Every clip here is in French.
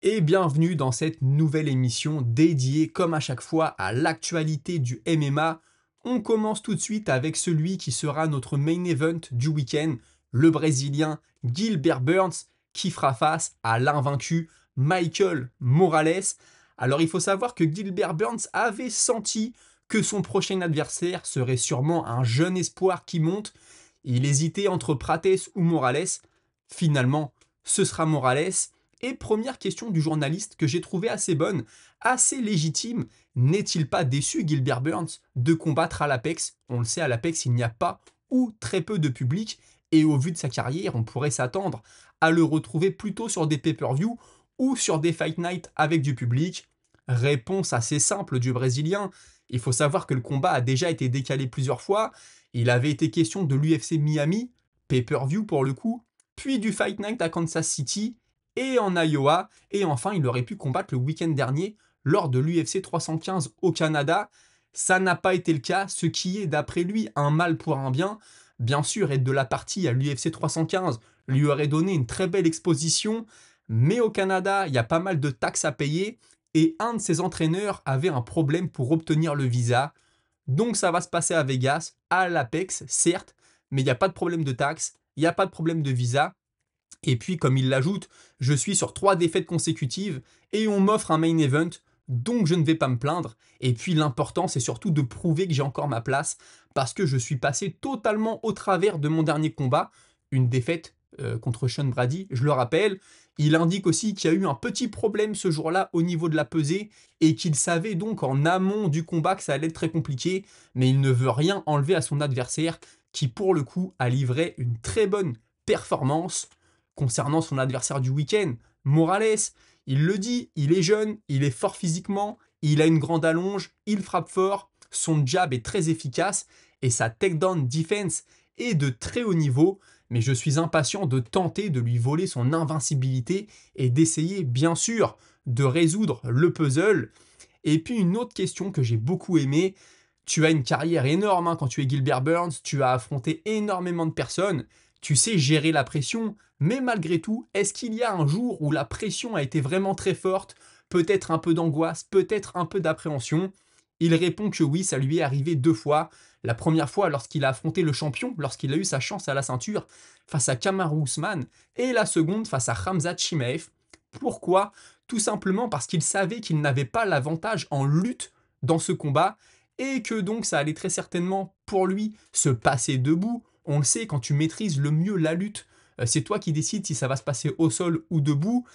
Et bienvenue dans cette nouvelle émission dédiée, comme à chaque fois, à l'actualité du MMA. On commence tout de suite avec celui qui sera notre main event du week-end, le Brésilien Gilbert Burns, qui fera face à l'invaincu Michael Morales. Alors il faut savoir que Gilbert Burns avait senti que son prochain adversaire serait sûrement un jeune espoir qui monte. Il hésitait entre Prates ou Morales. Finalement, ce sera Morales. Et première question du journaliste que j'ai trouvé assez bonne, assez légitime, n'est-il pas déçu, Gilbert Burns, de combattre à l'Apex? On le sait, à l'Apex, il n'y a pas ou très peu de public, et au vu de sa carrière, on pourrait s'attendre à le retrouver plutôt sur des pay-per-view ou sur des fight nights avec du public. Réponse assez simple du Brésilien. Il faut savoir que le combat a déjà été décalé plusieurs fois. Il avait été question de l'UFC Miami, pay-per-view pour le coup, puis du Fight Night à Kansas City, et en Iowa, et enfin il aurait pu combattre le week-end dernier lors de l'UFC 315 au Canada. Ça n'a pas été le cas, ce qui est d'après lui un mal pour un bien. Bien sûr, être de la partie à l'UFC 315 lui aurait donné une très belle exposition, mais au Canada, il y a pas mal de taxes à payer, et un de ses entraîneurs avait un problème pour obtenir le visa. Donc ça va se passer à Vegas, à l'Apex, certes, mais il n'y a pas de problème de taxes, il n'y a pas de problème de visa. Et puis, comme il l'ajoute, je suis sur 3 défaites consécutives et on m'offre un main event, donc je ne vais pas me plaindre. Et puis, l'important, c'est surtout de prouver que j'ai encore ma place parce que je suis passé totalement au travers de mon dernier combat, une défaite contre Sean Brady, je le rappelle. Il indique aussi qu'il y a eu un petit problème ce jour-là au niveau de la pesée et qu'il savait donc en amont du combat que ça allait être très compliqué, mais il ne veut rien enlever à son adversaire qui, pour le coup, a livré une très bonne performance. Concernant son adversaire du week-end, Morales, il le dit, il est jeune, il est fort physiquement, il a une grande allonge, il frappe fort, son jab est très efficace et sa takedown defense est de très haut niveau, mais je suis impatient de tenter de lui voler son invincibilité et d'essayer bien sûr de résoudre le puzzle. Et puis une autre question que j'ai beaucoup aimée, tu as une carrière énorme quand tu es Gilbert Burns, tu as affronté énormément de personnes, tu sais gérer la pression, mais malgré tout, est-ce qu'il y a un jour où la pression a été vraiment très forte, peut-être un peu d'angoisse, peut-être un peu d'appréhension? Il répond que oui, ça lui est arrivé 2 fois. La première fois lorsqu'il a affronté le champion, lorsqu'il a eu sa chance à la ceinture face à Kamaru Usman, et la seconde face à Khamzat Chimaev. Pourquoi? Tout simplement parce qu'il savait qu'il n'avait pas l'avantage en lutte dans ce combat, et que donc ça allait très certainement pour lui se passer debout. On le sait, quand tu maîtrises le mieux la lutte, c'est toi qui décides si ça va se passer au sol ou debout.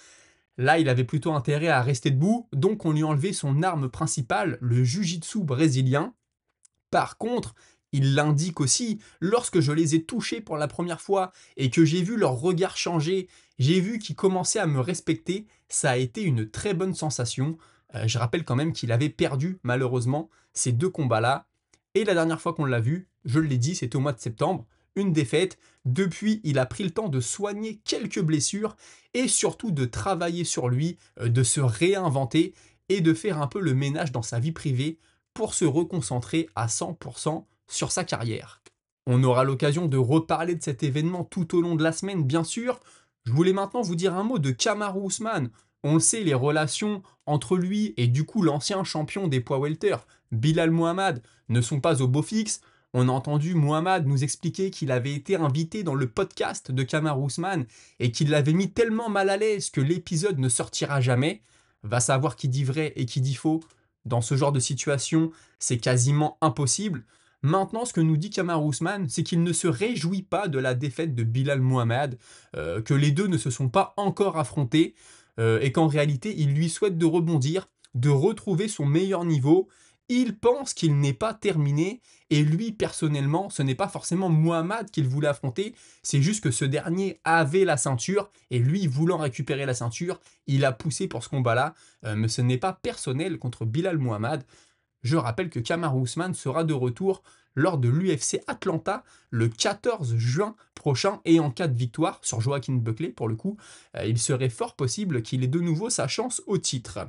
Là, il avait plutôt intérêt à rester debout, donc on lui a enlevé son arme principale, le jiu-jitsu brésilien. Par contre, il l'indique aussi, lorsque je les ai touchés pour la première fois et que j'ai vu leur regard changer, j'ai vu qu'ils commençaient à me respecter, ça a été une très bonne sensation. Je rappelle quand même qu'il avait perdu, malheureusement, ces 2 combats-là. Et la dernière fois qu'on l'a vu, je l'ai dit, c'était au mois de septembre, une défaite. Depuis, il a pris le temps de soigner quelques blessures et surtout de travailler sur lui, de se réinventer et de faire un peu le ménage dans sa vie privée pour se reconcentrer à 100% sur sa carrière. On aura l'occasion de reparler de cet événement tout au long de la semaine, bien sûr. Je voulais maintenant vous dire un mot de Kamaru Usman. On le sait, les relations entre lui et du coup l'ancien champion des poids welter, Bilal Muhammad, ne sont pas au beau fixe. On a entendu Muhammad nous expliquer qu'il avait été invité dans le podcast de Kamaru Usman et qu'il l'avait mis tellement mal à l'aise que l'épisode ne sortira jamais. Va savoir qui dit vrai et qui dit faux. Dans ce genre de situation, c'est quasiment impossible. Maintenant, ce que nous dit Kamaru Usman, c'est qu'il ne se réjouit pas de la défaite de Bilal Muhammad, que les deux ne se sont pas encore affrontés, et qu'en réalité, il lui souhaite de rebondir, de retrouver son meilleur niveau. Il pense qu'il n'est pas terminé, et lui, personnellement, ce n'est pas forcément Muhammad qu'il voulait affronter, c'est juste que ce dernier avait la ceinture, et lui, voulant récupérer la ceinture, il a poussé pour ce combat-là, mais ce n'est pas personnel contre Bilal Muhammad. Je rappelle que Kamaru Usman sera de retour lors de l'UFC Atlanta le 14 juin prochain et en cas de victoire sur Joaquin Buckley pour le coup, il serait fort possible qu'il ait de nouveau sa chance au titre.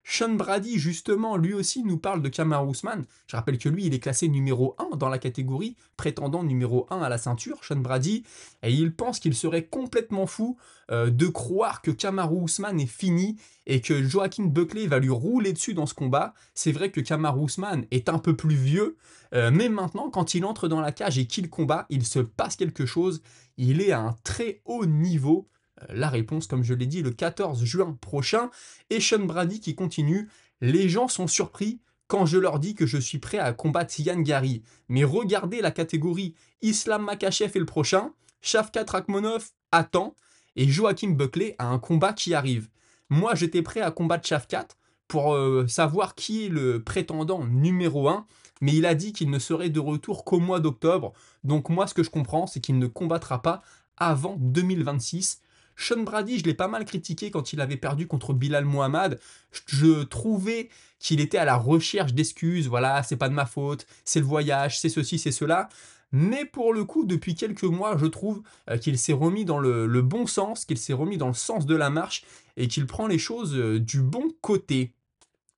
Sean Brady, justement, lui aussi nous parle de Kamaru Usman. Je rappelle que lui, il est classé numéro 1 dans la catégorie, prétendant numéro 1 à la ceinture, Sean Brady, et il pense qu'il serait complètement fou de croire que Kamaru Usman est fini et que Joaquin Buckley va lui rouler dessus dans ce combat. C'est vrai que Kamaru Usman est un peu plus vieux, mais maintenant, quand il entre dans la cage et qu'il combat, il se passe quelque chose. Il est à un très haut niveau. La réponse, comme je l'ai dit, le 14 juin prochain. Et Sean Brady qui continue. Les gens sont surpris quand je leur dis que je suis prêt à combattre Yann Gary. Mais regardez la catégorie. Islam Makhachev est le prochain. Shavkat Rakhmonov attend. Et Joaquin Buckley a un combat qui arrive. Moi, j'étais prêt à combattre Shavkat pour savoir qui est le prétendant numéro 1. Mais il a dit qu'il ne serait de retour qu'au mois d'octobre. Donc moi, ce que je comprends, c'est qu'il ne combattra pas avant 2026. Sean Brady, je l'ai pas mal critiqué quand il avait perdu contre Bilal Muhammad. Je trouvais qu'il était à la recherche d'excuses. Voilà, c'est pas de ma faute, c'est le voyage, c'est ceci, c'est cela. Mais pour le coup, depuis quelques mois, je trouve qu'il s'est remis dans le bon sens, qu'il s'est remis dans le sens de la marche et qu'il prend les choses du bon côté.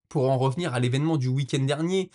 Pour en revenir à l'événement du week-end dernier,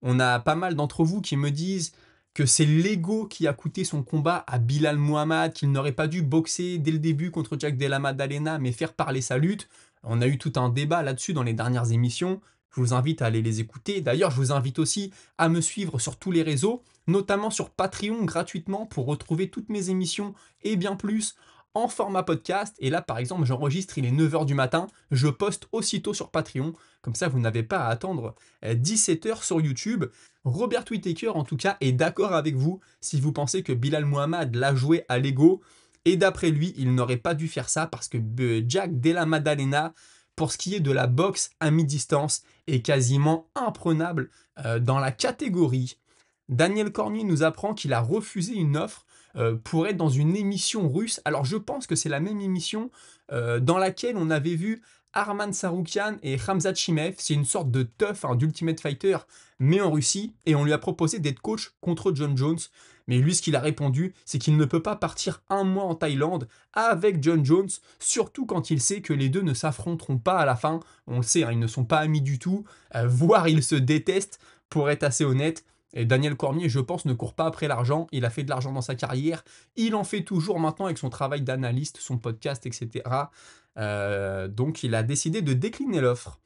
on a pas mal d'entre vous qui me disent que c'est l'ego qui a coûté son combat à Bilal Muhammad, qu'il n'aurait pas dû boxer dès le début contre Jack Della Maddalena, mais faire parler sa lutte. On a eu tout un débat là-dessus dans les dernières émissions. Je vous invite à aller les écouter. D'ailleurs, je vous invite aussi à me suivre sur tous les réseaux, notamment sur Patreon gratuitement pour retrouver toutes mes émissions et bien plus en format podcast. Et là, par exemple, j'enregistre, il est 9h du matin. Je poste aussitôt sur Patreon. Comme ça, vous n'avez pas à attendre 17h sur YouTube. Robert Whittaker, en tout cas, est d'accord avec vous si vous pensez que Bilal Muhammad l'a joué à l'ego. Et d'après lui, il n'aurait pas dû faire ça parce que Jack Della Maddalena, pour ce qui est de la boxe à mi-distance, est quasiment imprenable dans la catégorie. Daniel Cormier nous apprend qu'il a refusé une offre pour être dans une émission russe. Alors je pense que c'est la même émission dans laquelle on avait vu Arman Saroukian et Khamzat Chimaev. C'est une sorte de tough, d'Ultimate Fighter, mais en Russie. Et on lui a proposé d'être coach contre John Jones. Mais lui, ce qu'il a répondu, c'est qu'il ne peut pas partir un mois en Thaïlande avec John Jones, surtout quand il sait que les deux ne s'affronteront pas à la fin. On le sait, ils ne sont pas amis du tout, voire ils se détestent, pour être assez honnête. Et Daniel Cormier, je pense, ne court pas après l'argent. Il a fait de l'argent dans sa carrière. Il en fait toujours maintenant avec son travail d'analyste, son podcast, etc. Donc il a décidé de décliner l'offre.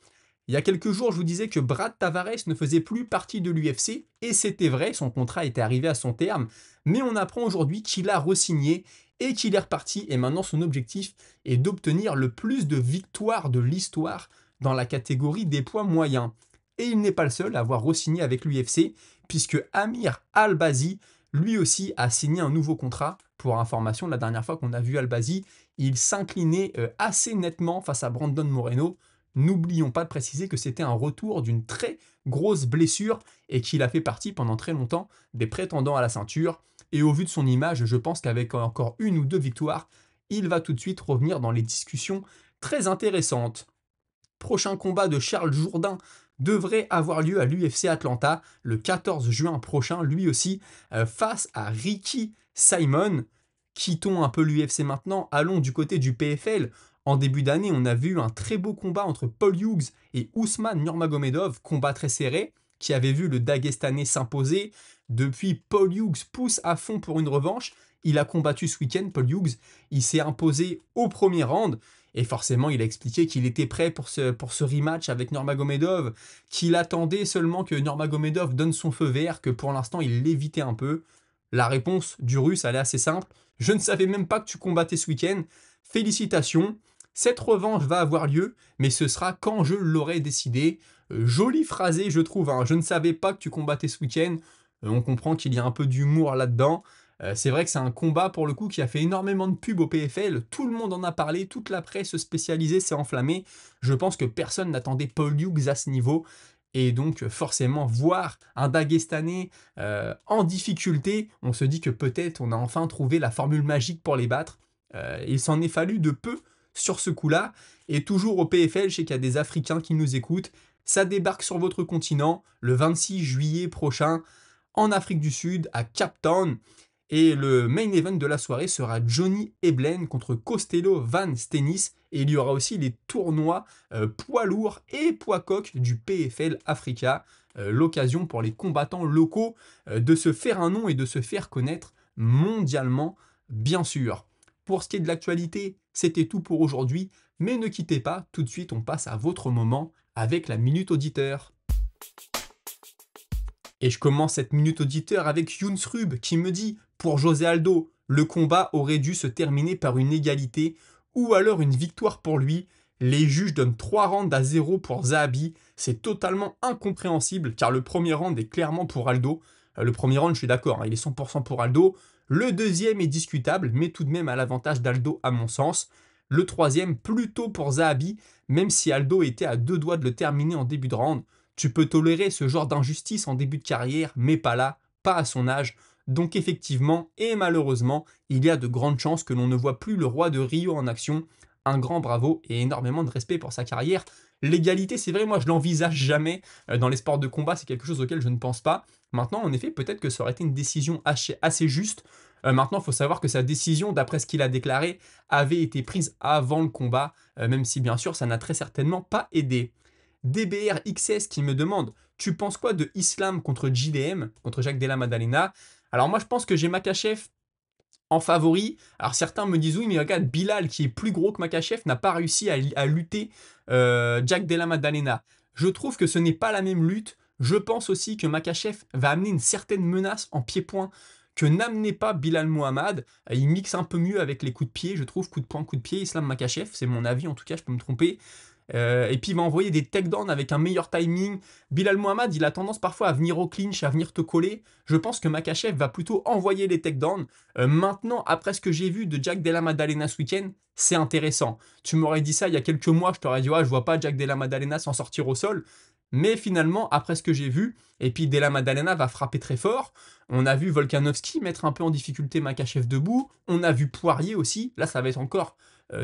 Il y a quelques jours, je vous disais que Brad Tavares ne faisait plus partie de l'UFC, et c'était vrai, son contrat était arrivé à son terme, mais on apprend aujourd'hui qu'il a re-signé et qu'il est reparti, et maintenant son objectif est d'obtenir le plus de victoires de l'histoire dans la catégorie des poids moyens. Et il n'est pas le seul à avoir re-signé avec l'UFC, puisque Amir Albazi, lui aussi, a signé un nouveau contrat. Pour information, la dernière fois qu'on a vu Albazi, il s'inclinait assez nettement face à Brandon Moreno. N'oublions pas de préciser que c'était un retour d'une très grosse blessure et qu'il a fait partie pendant très longtemps des prétendants à la ceinture. Et au vu de son image, je pense qu'avec encore une ou deux victoires, il va tout de suite revenir dans les discussions très intéressantes. Prochain combat de Charles Jourdain devrait avoir lieu à l'UFC Atlanta le 14 juin prochain, lui aussi, face à Ricky Simon. Quittons un peu l'UFC maintenant, allons du côté du PFL. En début d'année, on a vu un très beau combat entre Paul Hughes et Ousmane Nurmagomedov, combat très serré, qui avait vu le Dagestanais s'imposer. Depuis, Paul Hughes pousse à fond pour une revanche. Il a combattu ce week-end, Paul Hughes. Il s'est imposé au premier round. Et forcément, il a expliqué qu'il était prêt pour ce rematch avec Nurmagomedov, qu'il attendait seulement que Nurmagomedov donne son feu vert, que pour l'instant, il l'évitait un peu. La réponse du Russe, elle est assez simple. Je ne savais même pas que tu combattais ce week-end. Félicitations. Cette revanche va avoir lieu, mais ce sera quand je l'aurai décidé. Joli phrasé, je trouve. Je ne savais pas que tu combattais ce week-end. On comprend qu'il y a un peu d'humour là-dedans. C'est vrai que c'est un combat pour le coup qui a fait énormément de pub au PFL, tout le monde en a parlé, toute la presse spécialisée s'est enflammée. Je pense que personne n'attendait Paul Hughes à ce niveau. Et donc forcément voir un Dagestanais en difficulté, on se dit que peut-être on a enfin trouvé la formule magique pour les battre. Il s'en est fallu de peu sur ce coup-là. Et toujours au PFL, je sais qu'il y a des Africains qui nous écoutent. Ça débarque sur votre continent le 26 juillet prochain en Afrique du Sud, à Cape Town. Et le main event de la soirée sera Johnny Eblen contre Costello Van Stenis. Et il y aura aussi les tournois poids lourds et poids coq du PFL Africa. L'occasion pour les combattants locaux de se faire un nom et de se faire connaître mondialement, bien sûr. Pour ce qui est de l'actualité, c'était tout pour aujourd'hui. Mais ne quittez pas, tout de suite on passe à votre moment avec la Minute Auditeur. Et je commence cette minute auditeur avec Younes Rub qui me dit « Pour José Aldo, le combat aurait dû se terminer par une égalité ou alors une victoire pour lui. Les juges donnent 3 rounds à 0 pour Zahabi. C'est totalement incompréhensible car le premier round est clairement pour Aldo. Le premier round, je suis d'accord, hein, il est 100% pour Aldo. Le deuxième est discutable, mais tout de même à l'avantage d'Aldo à mon sens. Le troisième, plutôt pour Zahabi, même si Aldo était à 2 doigts de le terminer en début de round. Tu peux tolérer ce genre d'injustice en début de carrière, mais pas là, pas à son âge. Donc effectivement, et malheureusement, il y a de grandes chances que l'on ne voit plus le roi de Rio en action. Un grand bravo et énormément de respect pour sa carrière. L'égalité, c'est vrai, moi je l'envisage jamais. Dans les sports de combat, c'est quelque chose auquel je ne pense pas. Maintenant, en effet, peut-être que ça aurait été une décision assez juste. Maintenant, il faut savoir que sa décision, d'après ce qu'il a déclaré, avait été prise avant le combat, même si bien sûr ça n'a très certainement pas aidé. DBR XS qui me demande « Tu penses quoi de Islam contre JDM, contre Jacques Della Maddalena ?» Alors moi je pense que j'ai Makhachev en favori. Alors certains me disent « Oui mais regarde, Bilal qui est plus gros que Makhachev n'a pas réussi à lutter Jacques Della Maddalena. » Je trouve que ce n'est pas la même lutte. Je pense aussi que Makhachev va amener une certaine menace en pied-point que n'amenait pas Bilal Mohamed. Il mixe un peu mieux avec les coups de pied, je trouve, coup de poing, coup de pied. Islam Makhachev, c'est mon avis en tout cas, je peux me tromper. Et puis il va envoyer des takedowns avec un meilleur timing. Bilal Mohamed, il a tendance parfois à venir au clinch, à venir te coller. Je pense que Makhachev va plutôt envoyer les takedowns. Maintenant, après ce que j'ai vu de Jack Della Maddalena ce week-end, c'est intéressant. Tu m'aurais dit ça il y a quelques mois, je t'aurais dit ouais, je vois pas Jack Della Maddalena s'en sortir au sol. Mais finalement, après ce que j'ai vu, et puis Della Maddalena va frapper très fort. On a vu Volkanovski mettre un peu en difficulté Makhachev debout. On a vu Poirier aussi. Là, ça va être encore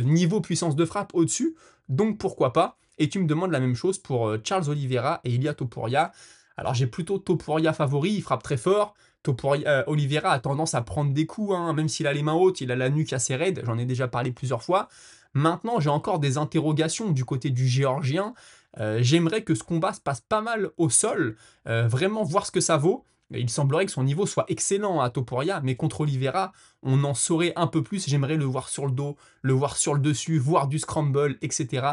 niveau puissance de frappe au-dessus. Donc pourquoi pas. Et tu me demandes la même chose pour Charles Oliveira et Ilia Topuria. Alors j'ai plutôt Topuria favori, il frappe très fort. Oliveira a tendance à prendre des coups, hein, même s'il a les mains hautes, il a la nuque assez raide, j'en ai déjà parlé plusieurs fois. Maintenant, j'ai encore des interrogations du côté du Géorgien. J'aimerais que ce combat se passe pas mal au sol, vraiment voir ce que ça vaut. Il semblerait que son niveau soit excellent à Topuria, mais contre Oliveira, on en saurait un peu plus. J'aimerais le voir sur le dos, le voir sur le dessus, voir du scramble, etc.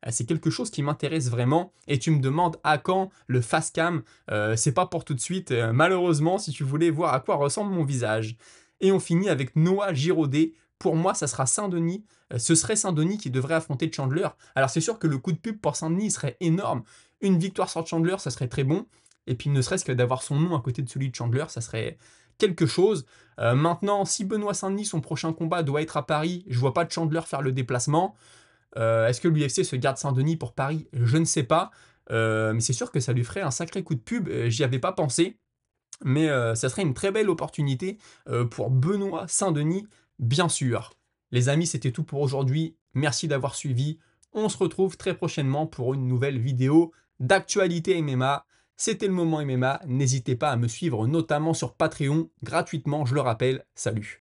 C'est quelque chose qui m'intéresse vraiment. Et tu me demandes à quand le fast cam. C'est pas pour tout de suite, malheureusement, si tu voulais voir à quoi ressemble mon visage. Et on finit avec Noah Giraudet. Pour moi, ça sera Saint-Denis. Ce serait Saint-Denis qui devrait affronter Chandler. Alors c'est sûr que le coup de pub pour Saint-Denis serait énorme. Une victoire sur Chandler, ça serait très bon. Et puis ne serait-ce que d'avoir son nom à côté de celui de Chandler, ça serait quelque chose. Maintenant, si Benoît Saint-Denis, son prochain combat doit être à Paris, je vois pas de Chandler faire le déplacement. Est-ce que l'UFC se garde Saint-Denis pour Paris? Je ne sais pas. Mais c'est sûr que ça lui ferait un sacré coup de pub. J'y avais pas pensé. Mais ça serait une très belle opportunité pour Benoît Saint-Denis, bien sûr. Les amis, c'était tout pour aujourd'hui. Merci d'avoir suivi. On se retrouve très prochainement pour une nouvelle vidéo d'actualité MMA. C'était le moment MMA. N'hésitez pas à me suivre, notamment sur Patreon, gratuitement, je le rappelle. Salut!